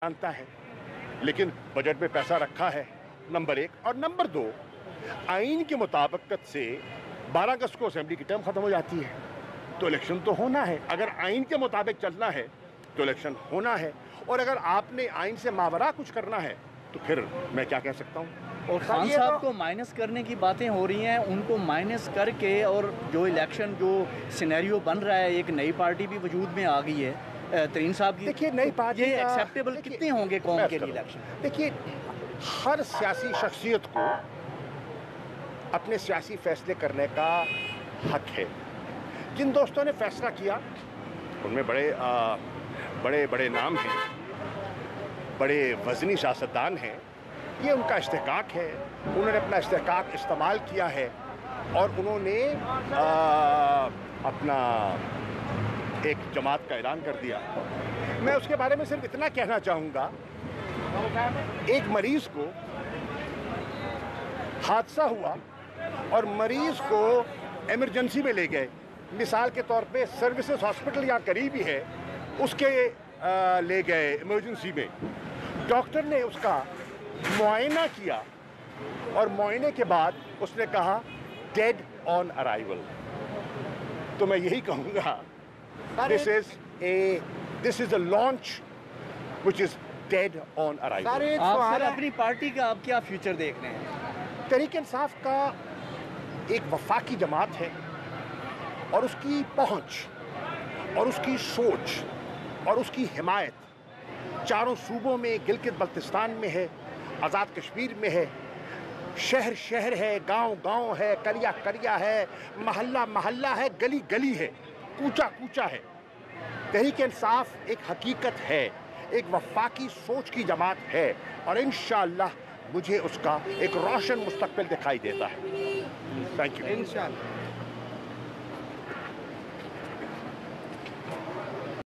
जानता है, लेकिन बजट में पैसा रखा है, नंबर एक। और नंबर दो, आइन के मुताबिकत से 12 अगस्त को असेंबली की टर्म खत्म हो जाती है, तो इलेक्शन तो होना है। अगर आइन के मुताबिक चलना है तो इलेक्शन होना है, और अगर आपने आइन से मावरा कुछ करना है तो फिर मैं क्या कह सकता हूँ। और खान साहब को माइनस करने की बातें हो रही हैं, उनको माइनस करके और जो इलेक्शन जो सिनेरियो बन रहा है, एक नई पार्टी भी वजूद में आ गई है तरीन साहब की। देखिए, नई पार्टी ये एक्सेप्टेबल कितने होंगे कौम के लिए इलेक्शन? देखिए, हर सियासी शख्सियत को अपने सियासी फैसले करने का हक है। जिन दोस्तों ने फैसला किया उनमें बड़े बड़े नाम हैं, बड़े वज़नी सियासतदान हैं, ये उनका इस्तेहकाक है। उन्होंने अपना इस्तेहकाक इस्तेमाल किया है और उन्होंने अपना एक जमात का ऐलान कर दिया। मैं उसके बारे में सिर्फ इतना कहना चाहूँगा, एक मरीज़ को हादसा हुआ और मरीज़ को इमरजेंसी में ले गए। मिसाल के तौर पे सर्विसेज हॉस्पिटल यहाँ करीब ही है, उसके ले गए इमरजेंसी में। डॉक्टर ने उसका मुआयना किया और मुआयने के बाद उसने कहा डेड ऑन अराइवल। तो मैं यही कहूँगा, this is a launch which is dead on arrival। आप सर अपनी पार्टी का आप क्या फ्यूचर देख रहे हैं? तहरीक इंसाफ का एक वफाकी जमात है और उसकी पहुंच और उसकी सोच और उसकी हिमायत चारों सूबों में, गिलगित बल्तिस्तान में है, आज़ाद कश्मीर में है, शहर शहर है, गांव गांव है, करिया करिया है, महल्ला महल्ला है, गली गली है, कूचा कूचा है। तहरीक इंसाफ एक हकीकत है, एक वफाकी सोच की जमात है और इंशाअल्लाह मुझे उसका एक रोशन मुस्तकबिल दिखाई देता है। Thank you. इंशाअल्लाह।